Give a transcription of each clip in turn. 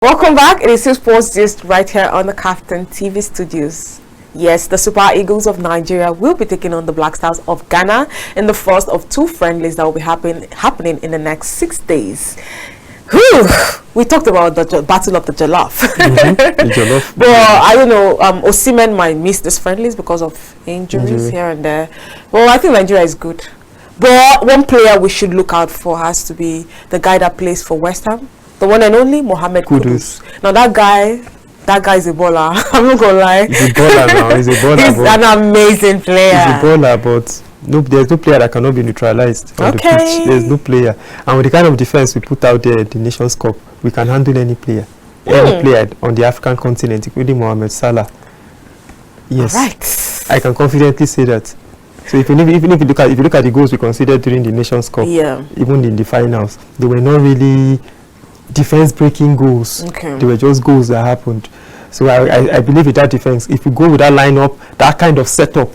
Welcome back. It is still Sports Gist right here on the Captain TV studios. Yes, the Super Eagles of Nigeria will be taking on the Black Stars of Ghana in the first of two friendlies that will be happening in the next 6 days. Whew, we talked about the battle of the jollof. The jollof. But I don't know, Osimhen might miss these friendlies because of injuries here and there. Well, I think Nigeria is good. But one player we should look out for has to be the guy that plays for West Ham. The one and only Mohamed Kudus. Now that guy is a baller. I'm not gonna lie. He's a baller now. He's a baller. He's an amazing player. He's a baller, but no, there's no player that cannot be neutralized on the pitch. There's no player. And with the kind of defense we put out there, the Nations Cup, we can handle any player. Any player on the African continent, including Mohamed Salah. Yes. Right. I can confidently say that. So even if you look at the goals we considered during the Nations Cup, even in the finals, they were not really defense breaking goals. They were just goals that happened. So I believe with that defense, if we go with that lineup, that kind of setup,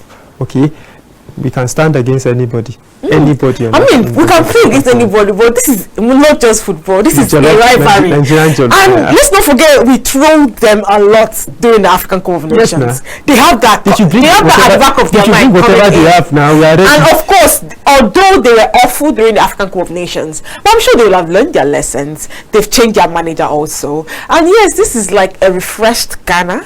we can stand against anybody. Anybody. I mean, we can play against anybody, but this is not just football. This is a rivalry. And let's not forget, we trolled them a lot during the African Cup of Nations. They have that. They have that at the back of their mind. Whatever they have now, we are ready. And of course, although they were awful during the African Cup of Nations, but I'm sure they will have learned their lessons. They've changed their manager also. And yes, this is like a refreshed Ghana.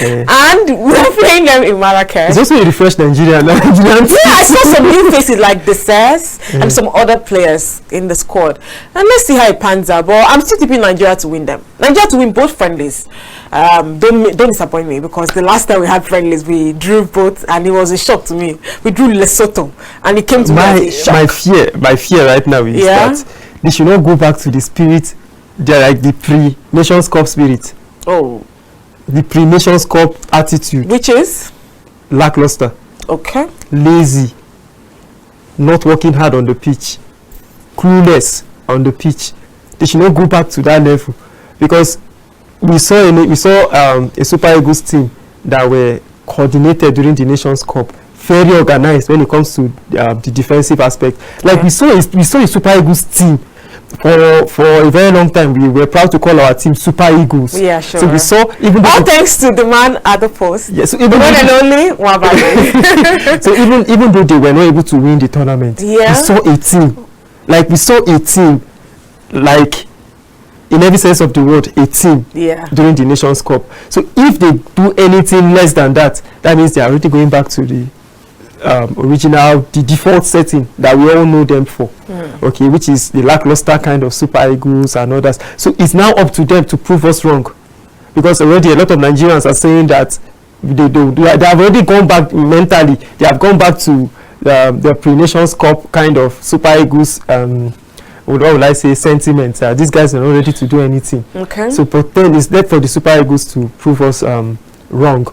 And we're playing them in Marrakech. It's also a refreshed Nigeria. Yeah, I saw some new faces like the Says and some other players in the squad. And let's see how it pans out. But I'm still tipping Nigeria to win them. Nigeria to win both friendlies. Don't disappoint me, because the last time we had friendlies, we drew both, and it was a shock to me. We drew Lesotho, and it came to me as a shock. My fear right now is that they should not go back to the spirit. They're like the pre-Nations Cup spirit. Oh. The pre-Nations Cup attitude. Which is? Lackluster. Okay. Lazy. Not working hard on the pitch. Clueless on the pitch. They should not go back to that level, because we saw a Super Eagles team that were coordinated during the Nations Cup, very organized when it comes to the defensive aspect. Like we saw a Super Eagles team for a very long time. We were proud to call our team Super Eagles. Yeah, sure. So we saw all thanks to the man at the post. Yeah, so even and only Wabale. So even though they were not able to win the tournament, we saw a team. Like in every sense of the word, a team during the Nations Cup. So if they do anything less than that, that means they are already going back to the the default setting that we all know them for, which is the lackluster kind of Super Eagles and others. So it's now up to them to prove us wrong, because already a lot of Nigerians are saying that they have already gone back mentally. They have gone back to the pre-Nations Cup kind of Super Eagles what would I say, sentiments. These guys are not ready to do anything. So but then it's left for the Super Eagles to prove us wrong.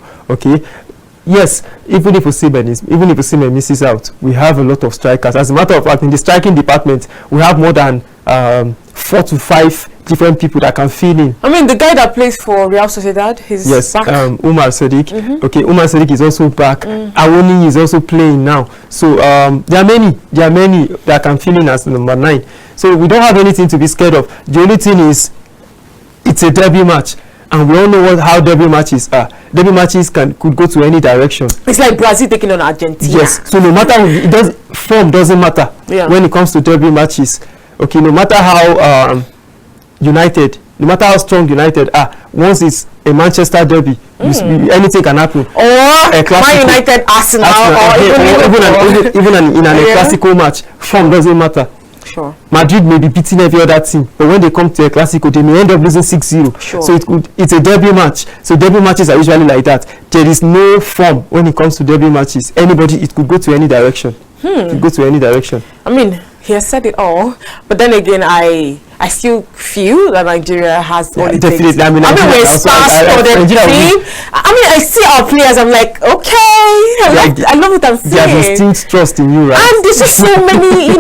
Yes, even if Osimhen misses out, we have a lot of strikers. As a matter of fact, in the striking department, we have more than 4 to 5 different people that can fill in. I mean, the guy that plays for Real Sociedad, he's back. Umar Sadiq. Umar Sadiq is also back. Awoni is also playing now. So there are many that can fill in as number 9. So we don't have anything to be scared of. The only thing is, it's a derby match. And we all know how derby matches are. Derby matches could go to any direction. It's like Brazil taking on Argentina. Yes. So no matter form doesn't matter when it comes to derby matches. No matter how no matter how strong United are, once it's a Manchester derby, anything can happen. Or Man United, Arsenal, or even in a classical match, form doesn't matter. Sure. Madrid may be beating every other team, but when they come to a Clasico, they may end up losing 6-0. Sure. So it's a derby match. So derby matches are usually like that. There is no form when it comes to derby matches. It could go to any direction. It could go to any direction. I mean, he has said it all, but then again, I still feel that Nigeria has all it takes. Definitely. We're stars for the team. I see our players. I'm like, okay, I love what I'm seeing. They have distinct trust in you, right? And there's just so many,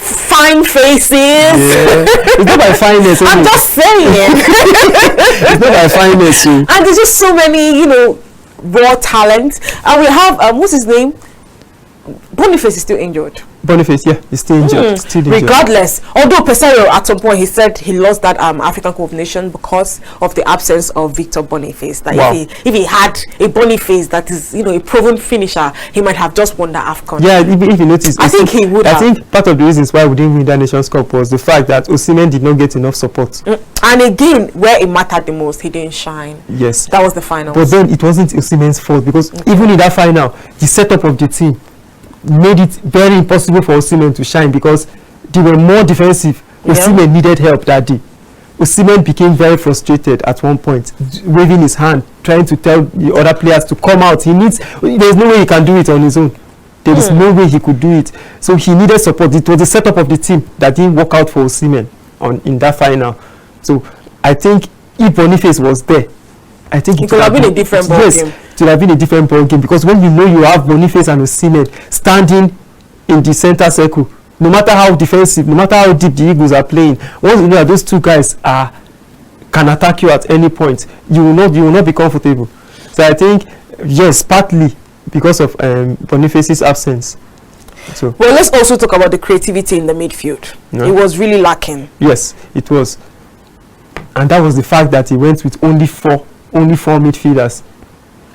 fine faces. It's not by fineness. I'm just saying. It's not by fineness. And there's just so many, raw talent. And we have what's his name? Boniface is still injured. Boniface, yeah, he's still injured. Regardless, although Pesario at some point he said he lost that African Cup of Nations because of the absence of Victor Boniface. That if he had a Boniface that is, a proven finisher, he might have just won that AFCON. Yeah, if you notice, I think he would. I think part of the reasons why we didn't win that Nations Cup was the fact that Osimhen did not get enough support. And again, where it mattered the most, he didn't shine. Yes, that was the final. But then it wasn't Osimhen's fault, because even in that final, the setup of the team made it very impossible for Osimhen to shine, because they were more defensive. Osimhen needed help that day. Osimhen became very frustrated at one point, waving his hand, trying to tell the other players to come out. There's no way he can do it on his own. There is no way he could do it. So he needed support. It was the setup of the team that didn't work out for Osimhen in that final. So I think if Boniface was there, I think it could have been a different ball game. It would have been a different ball game, because when you have Boniface and Osimhen standing in the center circle, no matter how defensive, no matter how deep the Eagles are playing, once you know that those two guys can attack you at any point, you will not be comfortable. So I think, yes, partly because of Boniface's absence. So, well, let's also talk about the creativity in the midfield. It was really lacking. Yes, it was. And that was the fact that he went with only four midfielders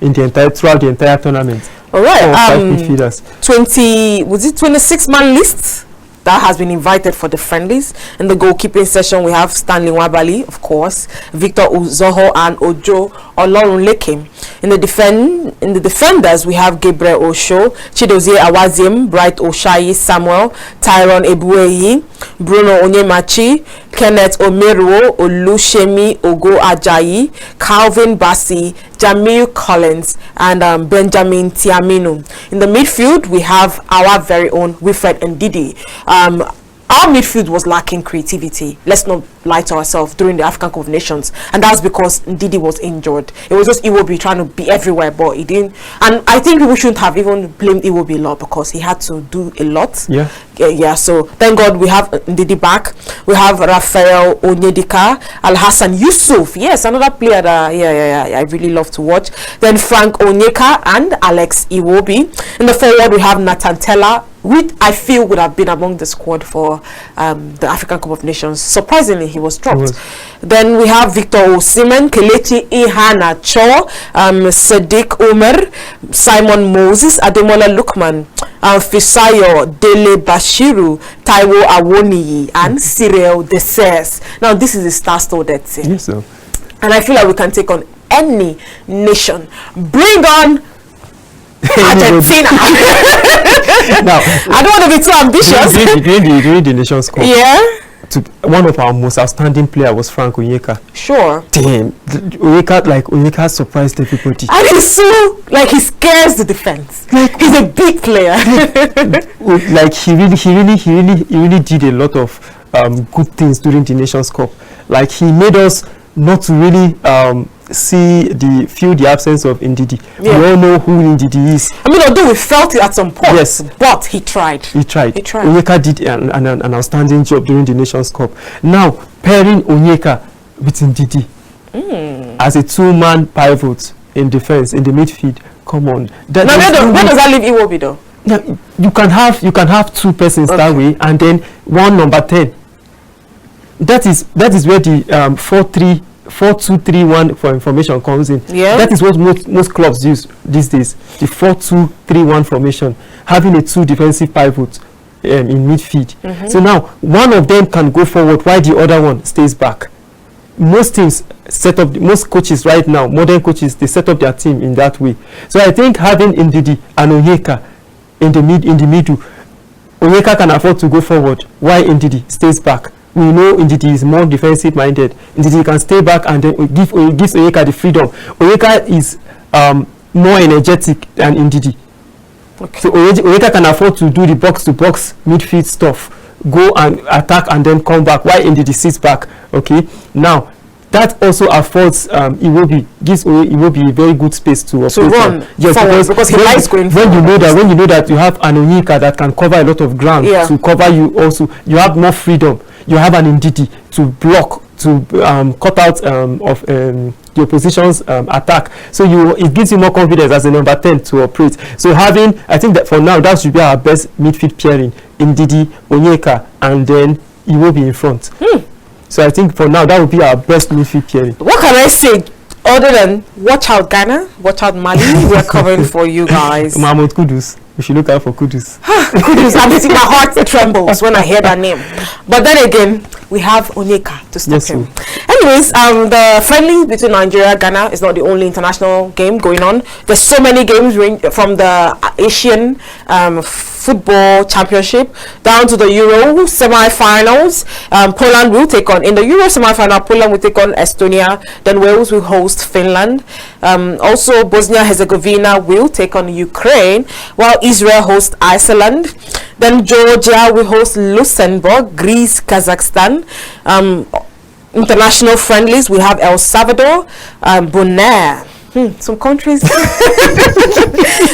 throughout the entire tournament. All right. 5 midfielders. 26-man list that has been invited for the friendlies. In the goalkeeping session, we have Stanley Nwabali, of course, Victor Uzoho and Ojo Olorunleke. In the defenders, we have Gabriel Osho, Chidozie Awaziem, Bright Oshayi Samuel, Tyrone Ebueyi, Bruno Onyemachi, Kenneth Omeruo, Olushemi Ogo Ajayi, Calvin Bassi, Jamil Collins, and Benjamin Tiaminu. In the midfield, we have our very own Wilfred Ndidi. Our midfield was lacking creativity. Let's not lie to ourselves during the African Cup of Nations, and that's because Ndidi was injured. It was just Iwobi trying to be everywhere, but he didn't. And I think people shouldn't have even blamed Iwobi a lot, because he had to do a lot. Yeah. So thank God we have Ndidi back. We have Rafael Onyedika, Al Hassan Yusuf. Yes, another player that I really love to watch. Then Frank Onyeka and Alex Iwobi. In the forward, we have Nathan Tella, which I feel would have been among the squad for the African Cup of Nations. Surprisingly, he was dropped. Then we have Victor Osimhen, Kelechi Iheanacho, Sadiq Umar, Simon Moses, Ademola Lukman, Fisayo Dele Bashiru, Taiwo Awoniyi, and Cyril Desers. Now, this is a star-studded team. Yes, sir. And I feel like we can take on any nation. Bring on Argentina. Now, I don't want to be too ambitious. During the Nations Cup, one of our most outstanding players was Frank Onyeka. Sure. Damn, Onyeka surprised everybody. And he's so, he scares the defense. He's a big player. He really did a lot of good things during the Nations Cup. He made us not to really feel the absence of Ndidi. We all know who Ndidi is. I mean, although we felt it at some point, but he tried. Onyeka did an outstanding job during the Nations Cup. Now, pairing Onyeka with Ndidi as a two-man pivot in defense, in the midfield, come on. Where does that leave Iwobi though? Yeah, you can have two persons that way, and then one number 10. That is where the 4-2-3-1 for information comes in. That is what most clubs use these days. The 4-2-3-1 formation, having a two defensive pivot in midfield. So now one of them can go forward while the other one stays back. Most teams most coaches right now, modern coaches, they set up their team in that way. So I think having Ndidi and Onyeka in the middle, Onyeka can afford to go forward while Ndidi stays back. We know Ndidi is more defensive minded. Ndidi can stay back and then gives Onyeka the freedom. Onyeka is more energetic than Ndidi. So Onyeka can afford to do the box to box midfield stuff, go and attack and then come back while Ndidi sits back. Now that also affords gives Iwobi a very good space to run forward, because he likes going forward. When you know that you have an Onyeka that can cover a lot of ground to cover you, also you have more freedom. You have an Ndidi to block cut out of the opposition's attack. So it gives you more confidence as a number 10 to operate. So I think that for now that should be our best midfield pairing in Ndidi, Onyeka, and then Iwobi in front. So I think for now that would be our best midfield pairing. What can I say other than watch out Ghana, watch out Mali? We're covering for you guys. Mahmoud Kudus. We should look out for Kudus. Kudus, my heart trembles when I hear that name. But then again, we have Onyeka to stop him. Anyways, the friendly between Nigeria and Ghana is not the only international game going on. There's so many games from the Asian Football Championship down to the Euro semi-finals. Poland will take on, in the Euro semi-final, Poland will take on Estonia. Then Wales will host Finland. Also, Bosnia-Herzegovina will take on Ukraine, while Israel hosts Iceland. Then Georgia will host Luxembourg, Greece, Kazakhstan. International friendlies, we have El Salvador, Bonaire. Some countries.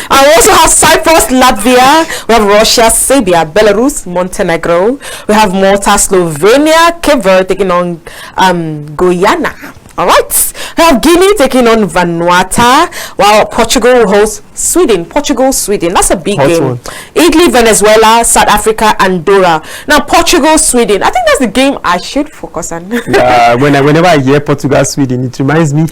I also have Cyprus, Latvia. We have Russia, Serbia, Belarus, Montenegro. We have Malta, Slovenia, Cape Verde taking on Guyana. All right. We have Guinea taking on Vanuatu, while Portugal will host Sweden. Sweden. That's a big game. Italy, Venezuela, South Africa, Andorra. Now, Portugal, Sweden. I think that's the game I should focus on. Yeah, whenever I hear Portugal, Sweden, it reminds me,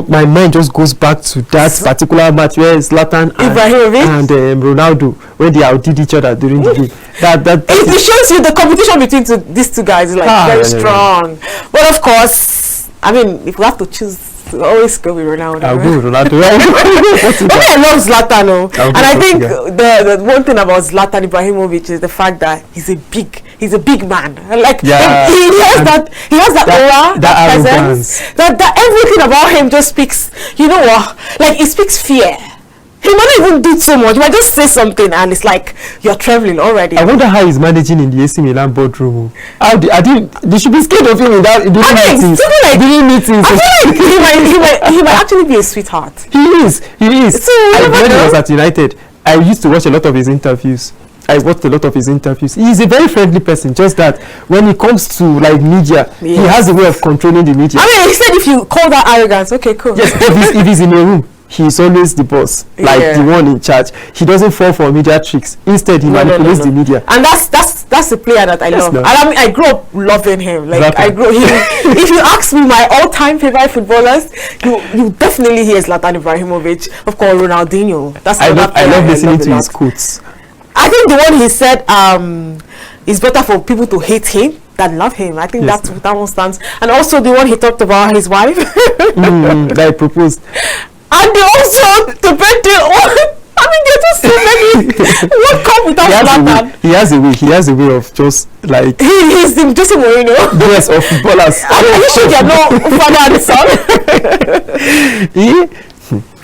my mind just goes back to that particular match where Zlatan and Ronaldo, when they outdid each other during the game. It shows you the competition between these two guys is like very strong. But of course, I mean, if we have to choose, we always go with Ronaldo. I'll go with Ronaldo. I love Zlatan, and I think the one thing about Zlatan Ibrahimovic is the fact that he's a big man. Like he has that aura, that presence, that everything about him just speaks. You know what? Like it speaks fear. He might not even do so much. He might just say something and it's like you're traveling already. I wonder how he's managing in the AC Milan boardroom. They should be scared of him without doing meetings. I feel like he might actually be a sweetheart. He is. So when he was at United, I used to watch a lot of his interviews. He's a very friendly person, just that when it comes to like media, he has a way of controlling the media. I mean, he said if you call that arrogance, okay, cool. Yes, if he's in a room, he's always the boss, like the one in charge. He doesn't fall for media tricks. Instead, he manipulates the media. And that's the player that I love. And I mean, I grew up loving him. Like exactly. I grew him. If you ask me my all-time favorite footballers, you definitely hear Zlatan Ibrahimovic. Of course, Ronaldinho. I love listening to his quotes. I think the one he said, it's better for people to hate him than love him. I think that one stands. And also the one he talked about his wife. That he proposed. And they also the birthday. I mean, there's just so many. What come without Zlatan? He has a way of just like he's the Jose Mourinho. Yes, of footballers. Are you sure they're no father and son?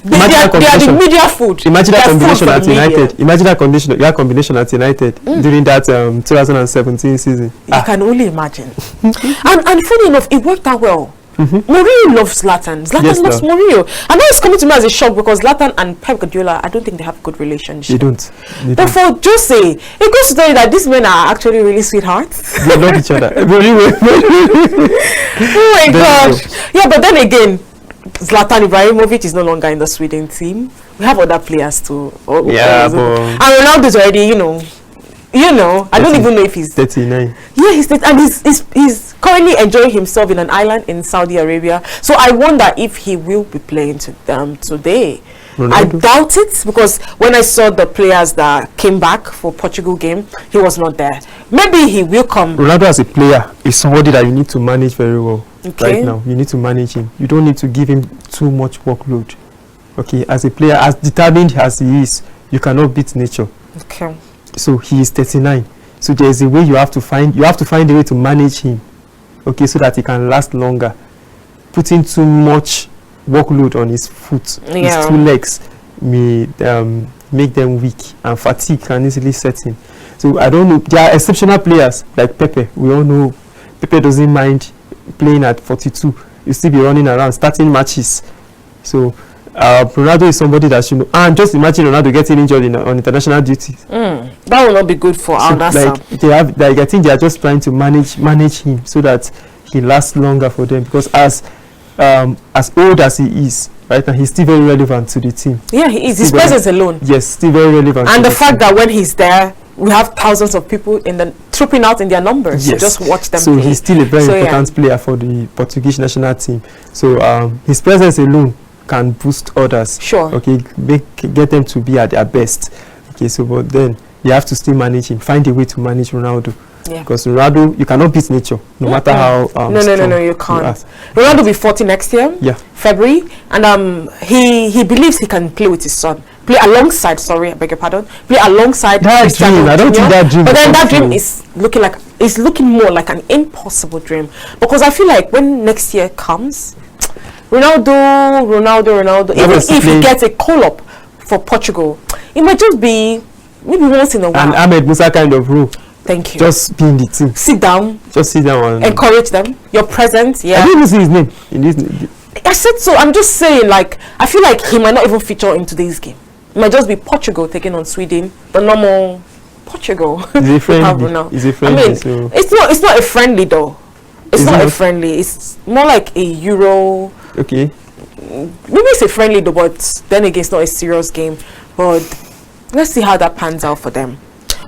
They are the media food. Imagine that combination at United. Imagine that combination at United during that 2017 season. You can only imagine. and funny enough, it worked out well. Mourinho loves Zlatan. Zlatan loves Mourinho. And now it's coming to me as a shock because Zlatan and Pep Guardiola, I don't think they have a good relationship. They don't. But for Jose, it goes to tell you that these men are actually really sweethearts. They love each other. Oh my gosh. Yeah, but then again, Zlatan Ibrahimovic is no longer in the Sweden team. We have other players too. And Ronaldo's already, you know, I don't even know if he's 39. Yeah, he's and he's currently enjoying himself in an island in Saudi Arabia. So I wonder if he will be playing today. Ronaldo? I doubt it because when I saw the players that came back for Portugal game, he was not there. Maybe he will come. Ronaldo as a player is somebody that you need to manage very well. Right now, you need to manage him. You don't need to give him too much workload. Okay, as a player, as determined as he is, you cannot beat nature. Okay. So he is 39. So there is a way you have to find a way to manage him. Okay, so that he can last longer. Putting too much workload on his foot, his two legs may make them weak, and fatigue can easily set in. So I don't know. There are exceptional players like Pepe. We all know Pepe doesn't mind playing at 42. You still be running around, starting matches. So Ronaldo is somebody that should know. And just imagine Ronaldo getting injured on international duty. That will not be good for our I think they are just trying to manage him so that he lasts longer for them, because as old as he is right now, he's still very relevant to the team. Yeah, he is. His presence alone. Yes, still very relevant. And the fact that when he's there, we have thousands of people trooping out in their numbers to just watch them so play. He's still a very important player for the Portuguese national team. So his presence alone can boost others. Sure. Okay, get them to be at their best. Okay, so but then you have to still manage him. Find a way to manage Ronaldo. Yeah. Because Ronaldo, you cannot beat nature, no matter how no, you can't. Ronaldo will be 40 next year, February, and he believes he can play with his son. Play alongside, I beg your pardon. Play alongside that dream. I don't think that dream. But then that dream is looking more like an impossible dream, because I feel like when next year comes, Ronaldo, even if he gets a call-up for Portugal, it might just be maybe once in a while. And Ahmed Musa kind of rule. Thank you. Just be in the team. Sit down. Just sit down and encourage them. Your presence. Yeah. I didn't even see his name in this. I said so. I'm just saying, like, I feel like he might not even feature in today's game. It might just be Portugal taking on Sweden, the normal Portugal. Is it friendly? Is it friendly? I mean, so it's not a friendly though. It's not a friendly. It's more like a Euro. Okay. Maybe it's a friendly though, but then again, it's not a serious game. But let's see how that pans out for them.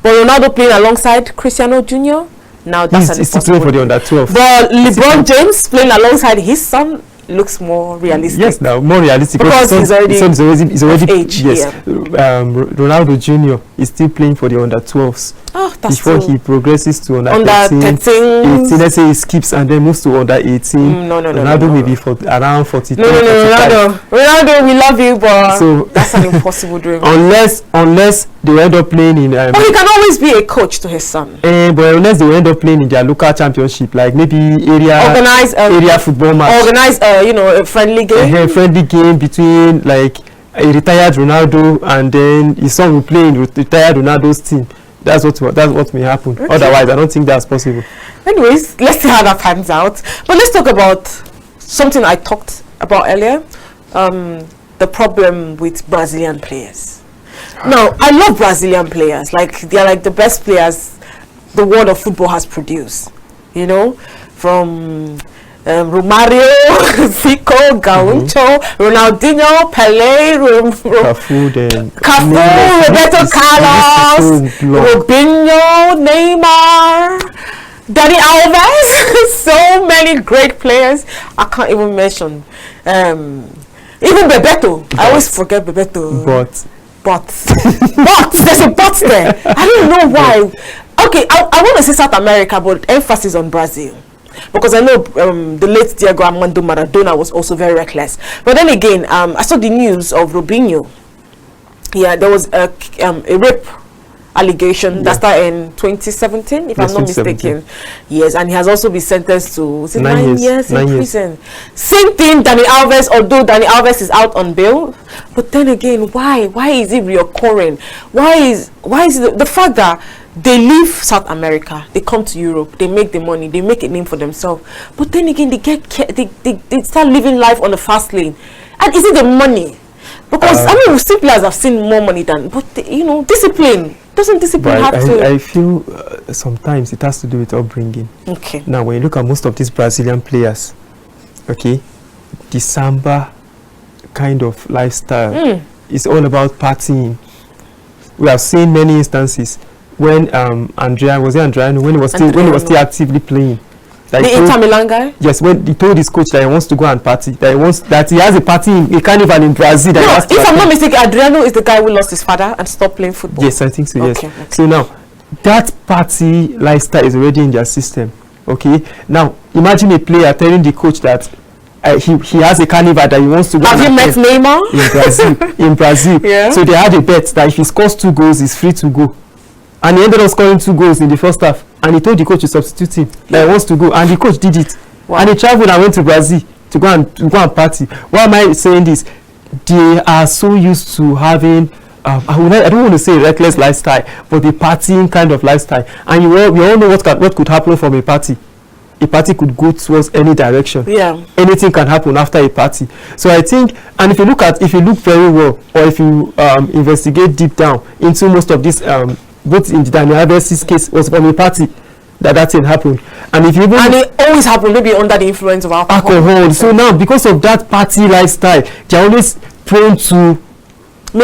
But Ronaldo playing alongside Cristiano Jr. Now that's he's still playing for the under-12. But LeBron James playing alongside his son looks more realistic. Yes, now more realistic because he's already age. Yes, Ronaldo Jr. is still playing for the under-12s. Oh, that's before he progresses to under 13, 18. Let's say he skips and then moves to under 18. No. Ronaldo may be around 42. No, Ronaldo, we love you, but so that's an impossible dream. Unless they end up playing in. But he can always be a coach to his son. But unless they end up playing in their local championship, like maybe area football match, organize a friendly game. A friendly game between like a retired Ronaldo and then his son will play in retired Ronaldo's team. That's what may happen. Okay. Otherwise, I don't think that's possible. Anyways, let's see how that pans out. But let's talk about something I talked about earlier. The problem with Brazilian players. Now, I love Brazilian players. Like, they're like the best players the world of football has produced. You know, from Romario, Fico, Gaucho, Ronaldinho, Pelé, Cafu, Roberto Carlos, Robinho, Neymar, Dani Alves. So many great players. I can't even mention. Even Bebeto. I always forget Bebeto. But there's a but there. I don't know why. Okay, I want to say South America, but emphasis on Brazil. Because I know the late Diego Armando Maradona was also very reckless. But then again, I saw the news of Robinho. Yeah, there was a rape allegation that started in 2017, if I'm not mistaken. Yes, and he has also been sentenced to 9 years in prison. Same thing, Dani Alves, although Dani Alves is out on bail. But then again, why is it reoccurring? Why is it the fact that they leave South America, they come to Europe, they make the money, they make a name for themselves, but then again they start living life on the fast lane. And is it the money? Because I mean, some players have seen more money than, but discipline. Doesn't discipline have to? I feel sometimes it has to do with upbringing. Okay. Now, when you look at most of these Brazilian players, okay, the samba kind of lifestyle is all about partying. We have seen many instances when Adriano, when he was still actively playing. Like the Inter Milan guy? Yes, when he told his coach that he wants to go and party, that he has a party a carnival in Brazil. If I'm not mistaken, Adriano is the guy who lost his father and stopped playing football. Yes, I think so. Okay, yes. Okay. So now that party lifestyle is already in their system. Okay. Now imagine a player telling the coach that he has a carnival that he wants to go. Have you met Neymar? In Brazil. Yeah. So they had a bet that if he scores 2 goals, he's free to go. And he ended up scoring 2 goals in the first half. And he told the coach to substitute him. That he wants to go. And the coach did it. Wow. And he traveled and went to Brazil to go and party. Why am I saying this? They are so used to having, I don't want to say reckless lifestyle, but the partying kind of lifestyle. And we all know what could happen from a party. A party could go towards any direction. Yeah. Anything can happen after a party. So I think, and if you look very well, or if you investigate deep down into most of this, both in the Dani Alves' case was from a party. that thing happened. And if you even, and it always happened maybe under the influence of alcohol. So now because of that party lifestyle, they're always prone to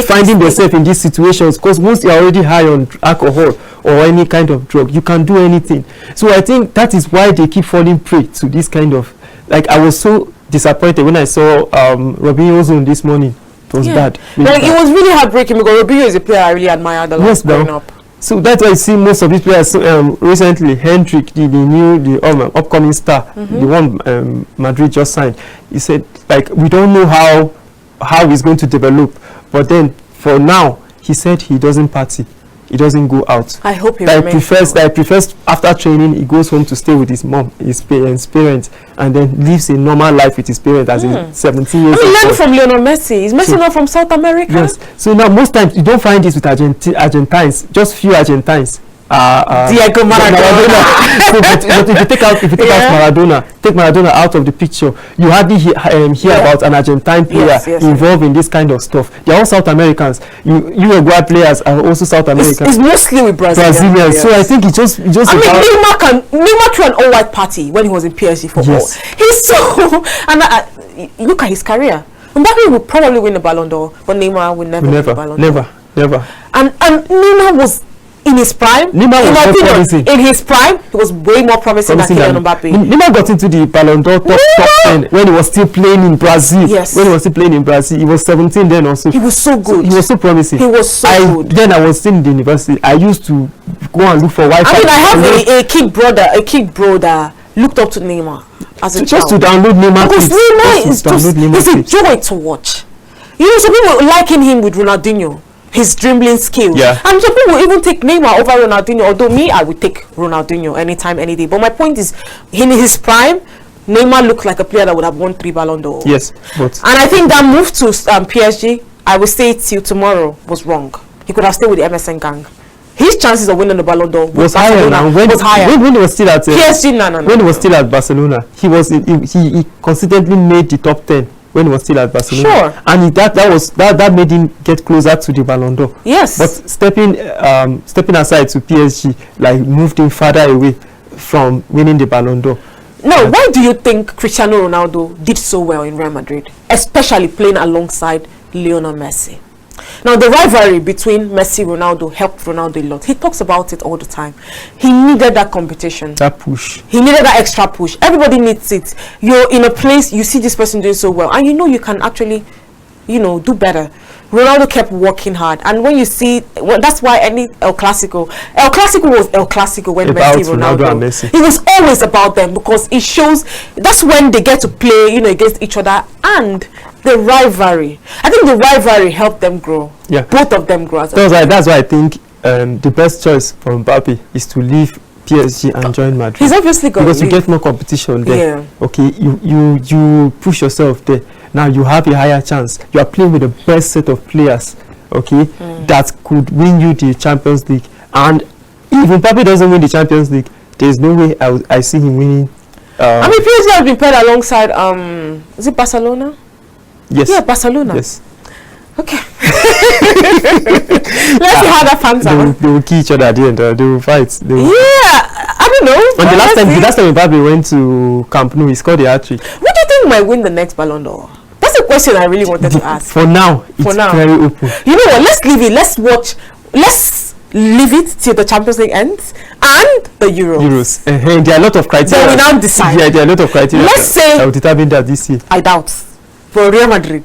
finding themselves in these situations, because once you're already high on alcohol or any kind of drug, you can do anything. So I think that is why they keep falling prey to this kind of, like, I was so disappointed when I saw Robinho's Zone this morning. It was bad. Really like bad. It was really heartbreaking, because Robinho is a player I really admired a lot growing up. So that's why I see most of these players recently. Hendrick, the upcoming star, the one Madrid just signed. He said, like, we don't know how he's going to develop, but then for now, he said he doesn't party, he doesn't go out. I hope he prefers after training he goes home to stay with his mom, his parents, and then lives a normal life with his parents as in 17 years old. Learn from Lionel Messi. He's Messi not from South America. Yes. So now most times you don't find this with Argentines, just few Argentines. Diego Maradona. So, but if you take out Maradona out of the picture, you hardly hear about an Argentine player involved in this kind of stuff. They're all South Americans. Uruguay players are also South Americans. It's mostly with Brazilians. Yes. So I think it just. Neymar threw an all-white party when he was in PSG for all. He's so look at his career. Mbappe will probably win the Ballon d'Or, but Neymar will never win the Ballon d'Or. Never. And Neymar was in his prime. In his prime, he was way more promising than Kylian Mbappe. Neymar got into the Ballon d'Or top 10 when he was still playing in Brazil. Yes. When he was still playing in Brazil, he was 17 then also. He was so good. He was so promising. He was so good. Then I was still in the university. I used to go and look for Wi-Fi. I mean, I have a kid brother that looked up to Neymar as a child. Just to download Neymar. Because Neymar is a joy to watch. You know, some people liken him with Ronaldinho. His dribbling skills. Yeah. And some people even take Neymar over Ronaldinho, although me, I would take Ronaldinho anytime, any day. But my point is, in his prime, Neymar looked like a player that would have won 3 Ballon d'Or. Yes. But and I think that move to PSG, I will say till tomorrow, was wrong. He could have stayed with the MSN gang. His chances of winning the Ballon d'Or was higher now. When he was still at PSG, when he was still at Barcelona, he consistently made the top 10. When he was still at Barcelona, sure, and that made him get closer to the Ballon d'Or. Yes, but stepping aside to PSG, like, moved him further away from winning the Ballon d'Or. Now, why do you think Cristiano Ronaldo did so well in Real Madrid, especially playing alongside Lionel Messi? Now, the rivalry between Messi and Ronaldo helped Ronaldo a lot. He talks about it all the time. He needed that competition. That push. He needed that extra push. Everybody needs it. You're in a place, you see this person doing so well, and you know you can actually, do better. Ronaldo kept working hard, and when you see, that's why any El Clasico was El Clasico when Messi and Ronaldo and Messi. It was always about them, because it shows that's when they get to play, against each other, and the rivalry. I think the rivalry helped them grow. Yeah, both of them grow. That's why I think the best choice for Mbappe is to leave PSG and join Madrid. He's obviously going because you get more competition there. Yeah. Okay, you push yourself there. Now you have a higher chance. You are playing with the best set of players, okay, that could win you the Champions League. And if Mbappe doesn't win the Champions League, there is no way I see him winning. I mean, PSG has been paired alongside is it Barcelona? Yes. Yeah, Barcelona. Yes. Okay. Let's see how that pans out. They will kill each other at the end. They will fight. I don't know. And the last time Mbappe went to Camp Nou, he scored a hat-trick. What do you think might win the next Ballon d'Or? That's a question I really wanted to ask. For now, it's very open. You know what? Let's leave it. Let's leave it till the Champions League ends and the Euros. There are a lot of criteria. Then we now decide. Yeah, there are a lot of criteria. Let's say I will determine that this year. I doubt. For Real Madrid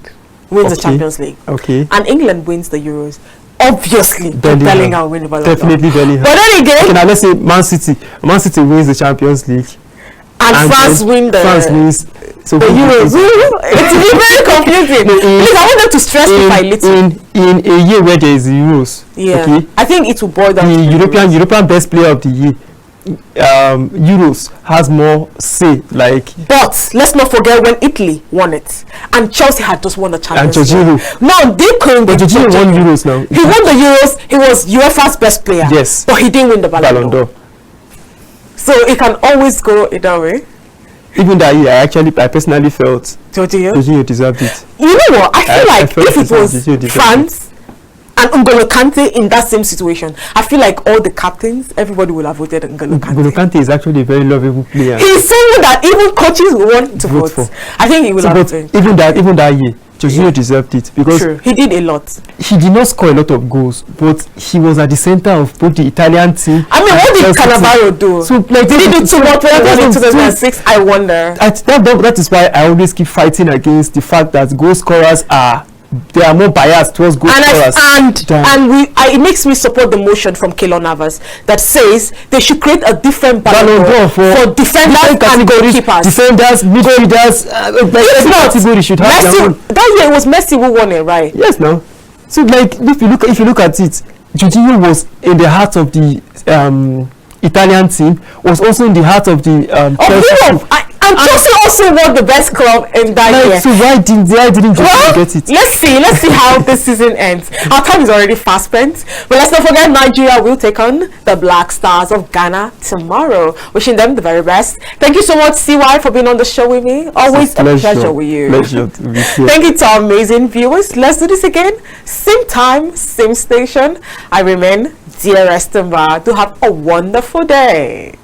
wins the Champions League. Okay. And England wins the Euros. Obviously, Bellingham will win the Ballon d'Or. Definitely Bellingham. But then again, okay, now let's say Man City wins the Champions League. And France wins. So the Euros. It will be very confusing. Please, I want them to stress it by little. In a year where there is Euros, okay, I think it will boil down to European best player of the year. Euros has more say, like. But let's not forget when Italy won it, and Chelsea had just won the Champions League. And Jorginho. Now they couldn't. But Jorginho won Euros now. He won the Euros. He was UEFA's best player. Yes. But he didn't win the Ballon d'Or. So it can always go either way. Even that year, I personally felt Jorginho deserved it. You know what? I feel like if it was France, and N'Golo Kante in that same situation, I feel like all the captains, everybody will have voted N'Golo Kante. N'Golo Kante is actually a very lovable player. He's someone that even coaches want to vote for. I think he will have been. Even that year, Jorginho deserved it because true. He did a lot. He did not score a lot of goals, but he was at the center of both the Italian team. I mean, what did Cannavaro do? So, like, did he do too much in 2006? I wonder. That is why I always keep fighting against the fact that goal scorers they are more biased towards goal scorers. It makes me support the motion from Keylor Navas that says they should create a different Ballon d'Or for defenders and goalkeepers. Defenders, midfielders, category should have their own. That year it was Messi who won it, right? Yes, now. So, like, if you look at it, Jorginho was in the heart of the Italian team, was also in the heart of the and Chelsea also won the best club in that year. So why didn't Jorginho get it? Let's see how this season ends. Our time is already fast spent, but let's not forget Nigeria will take on the Black Stars of Ghana tomorrow. Wishing them the very best. Thank you so much, CY, for being on the show with me. Always a pleasure with you. Pleasure to be here. Thank you to our amazing viewers. Let's do this again. Same time, same station. I remain Dearest Mba. Do have a wonderful day.